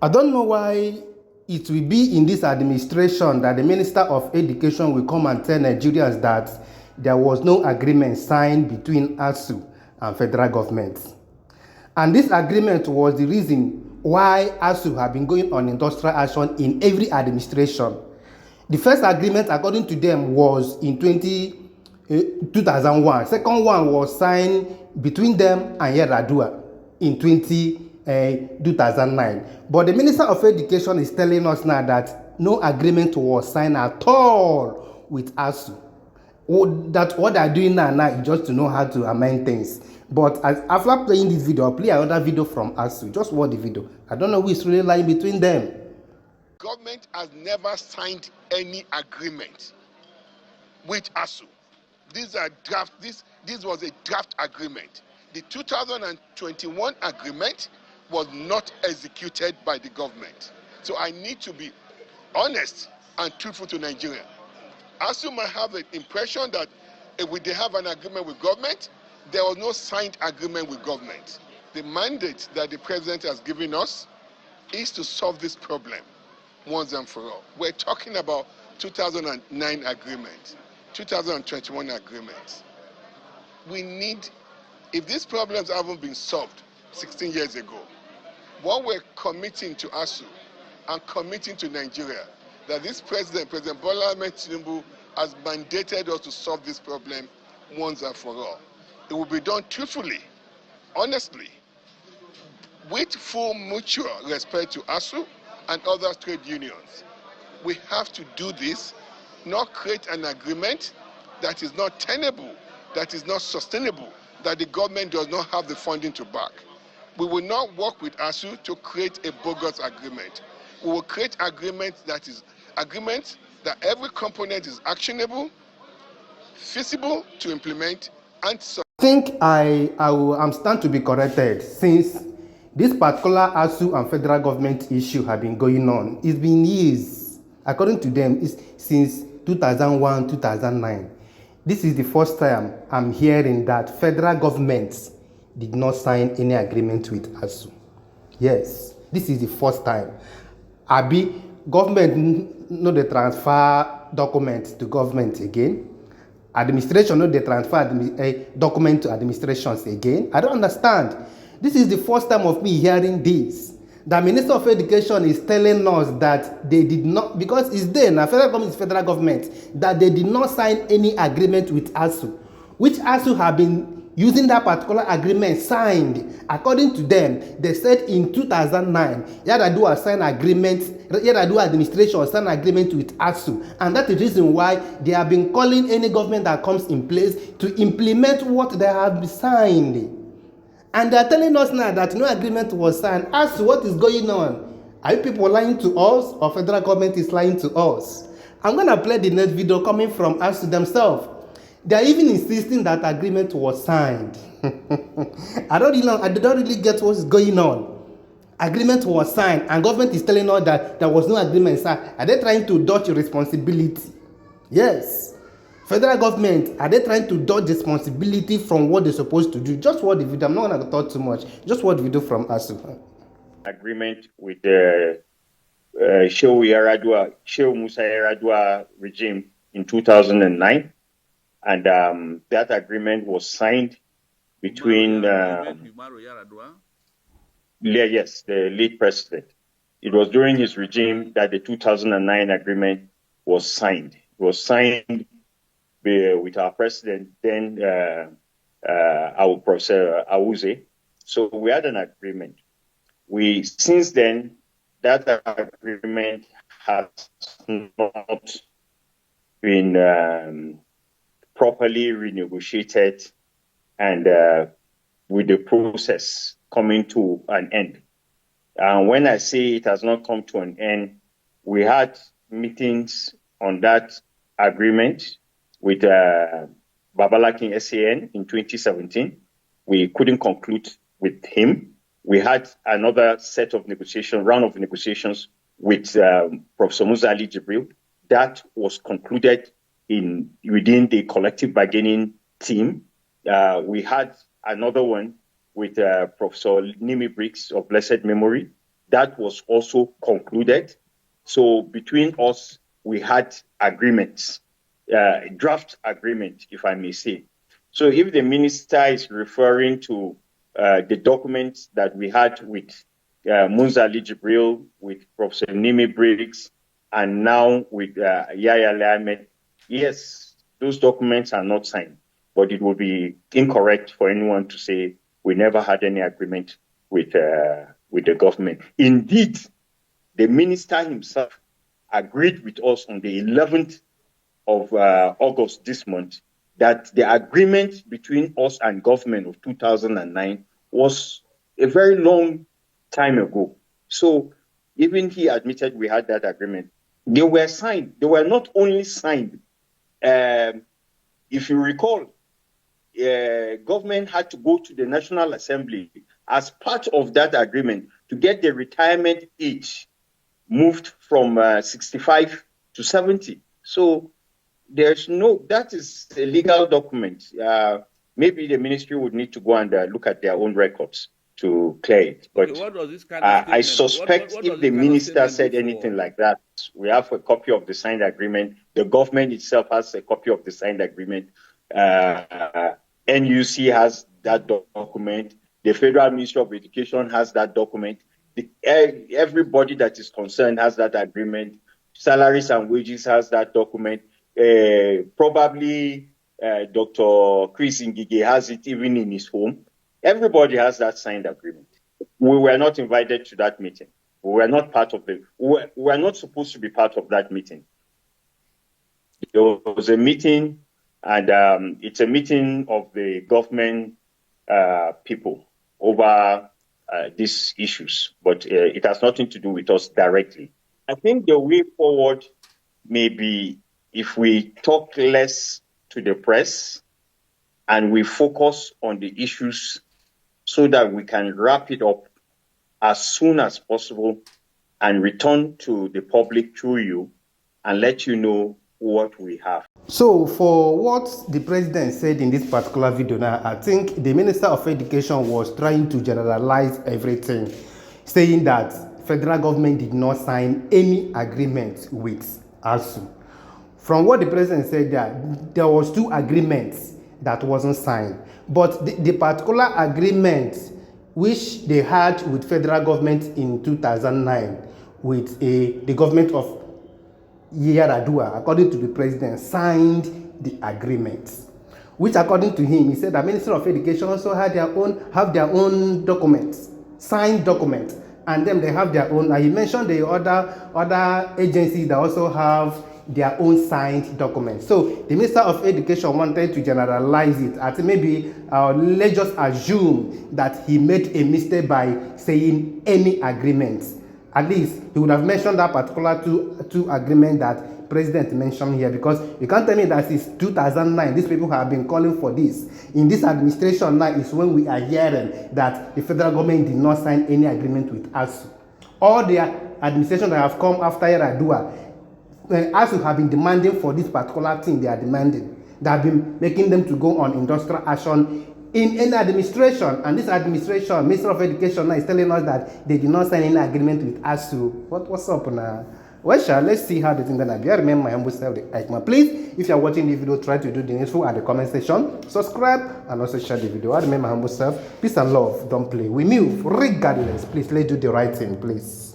I don't know why it will be in this administration that the Minister of Education will come and tell Nigerians that there was no agreement signed between ASUU and federal government. And this agreement was the reason why ASUU have been going on industrial action in every administration. The first agreement, according to them, was in 2001. Second one was signed between them and Yar'Adua in 2009. But the Minister of Education is telling us now that no agreement was signed at all with ASUU. That what they're doing now is just to know how to amend things. But after playing this video, I'll play another video from ASUU. Just watch the video. I don't know who is really lying between them. Government has never signed any agreement with ASUU. These are draft. This was a draft agreement. The 2021 agreement was not executed by the government. So I need to be honest and truthful to Nigeria. ASUU might have the impression that if they have an agreement with government, there was no signed agreement with government. The mandate that the president has given us is to solve this problem once and for all. We're talking about 2009 agreement, 2021 agreement. We need, if these problems haven't been solved 16 years ago, what we're committing to ASUU and committing to Nigeria, that this President Bola Ahmed Tinubu, has mandated us to solve this problem once and for all. It will be done truthfully, honestly, with full mutual respect to ASUU and other trade unions. We have to do this, not create an agreement that is not tenable, that is not sustainable, that the government does not have the funding to back. We will not work with ASUU to create a bogus agreement. We will create agreements that every component is actionable, feasible to implement, and so. I think I'm stand to be corrected, since this particular ASUU and federal government issue have been going on. It's been years. According to them, it's since 2001, 2009. This is the first time I'm hearing that federal government did not sign any agreement with ASUU. Yes, this is the first time. Abi, government no dey transfer documents to government again. Administration no dey transfer document to administrations again. I don't understand. This is the first time of me hearing this. The Minister of Education is telling us that they did not, because it's there now, federal government is federal government, that they did not sign any agreement with ASUU, which ASUU have been using that particular agreement signed. According to them, they said in 2009, Yar'Adua signed agreement, Yar'Adua administration signed agreement with ASUU, and that is the reason why they have been calling any government that comes in place to implement what they have signed. And they are telling us now that no agreement was signed. ASUU, what is going on? Are you people lying to us, or federal government is lying to us? I'm going to play the next video coming from ASUU themselves. They are even insisting that agreement was signed. I don't really get what's going on. Agreement was signed, and government is telling us that there was no agreement signed. Are they trying to dodge responsibility? Yes. Federal government, are they trying to dodge responsibility from what they're supposed to do? Just watch the video. I'm not going to talk too much. Just watch the video from ASUU. Agreement with the Shehu Musa Yar'Adua regime in 2009. And that agreement was signed between the late president. It was during his regime that the 2009 agreement was signed. It was signed with our president, then our Professor ASUU. So we had an agreement. Since then, that agreement has not been properly renegotiated, and with the process coming to an end. And when I say it has not come to an end, we had meetings on that agreement with Babalakin SAN in 2017. We couldn't conclude with him. We had another round of negotiations with Professor Musa Ali Jibril. That was concluded within the collective bargaining team. We had another one with Professor Nimi Briggs of blessed memory. that was also concluded. So between us, we had agreements, draft agreement, if I may say. So if the minister is referring to the documents that we had with Munzali Jibril, with Professor Nimi Briggs, and now with Yahya Ahmed, yes, those documents are not signed, but it would be incorrect for anyone to say we never had any agreement with the government. Indeed, the minister himself agreed with us on the 11th of August this month that the agreement between us and government of 2009 was a very long time ago. So even he admitted we had that agreement. They were signed. They were not only signed. If you recall, government had to go to the National Assembly as part of that agreement to get the retirement age moved from 65 to 70. So that is a legal document. Maybe the ministry would need to go and look at their own records to clear it. But what does this kind of statement, I suspect what if the minister said anything like that, we have a copy of the signed agreement. The government itself has a copy of the signed agreement. NUC has that document. The Federal Ministry of Education has that document. Everybody that is concerned has that agreement. Salaries and Wages has that document. Probably Dr. Chris Ngige has it even in his home. Everybody has that signed agreement. We were not invited to that meeting. We were not part of it. We were not supposed to be part of that meeting. There was a meeting, and it's a meeting of the government people over these issues, but it has nothing to do with us directly. I think the way forward may be if we talk less to the press and we focus on the issues so that we can wrap it up as soon as possible and return to the public through you and let you know what we have. So for what the president said in this particular video now, I think the Minister of Education was trying to generalize everything, saying that federal government did not sign any agreement with ASUU. From what the president said there was 2 agreements that wasn't signed. But the particular agreement which they had with federal government in 2009 with the government of Yar'Adua, according to the president, signed the agreement, which according to him, he said that Ministry of Education also have their own documents, signed documents, and then they have their own. And he mentioned the other agencies that also have their own signed documents. So the Minister of Education wanted to generalize it. I think maybe let's just assume that he made a mistake by saying any agreement. At least he would have mentioned that particular two agreement that president mentioned here, because you can't tell me that since 2009 these people have been calling for this. In this administration now is when we are hearing that the federal government did not sign any agreement with ASUU. All the administration that have come after Yar'Adua, ASUU have been demanding for this particular thing they are demanding. They have been making them to go on industrial action in any administration, and this administration, Minister of Education now is telling us that they did not sign any agreement with ASUU. What's up now? Well, let's see how the thing gonna be. I remember my humble self, the Aikman. Please, if you are watching the video, try to do the needful at the comment section. Subscribe and also share the video. I remember my humble self. Peace and love. Don't play. We move regardless. Please, let's do the right thing, please.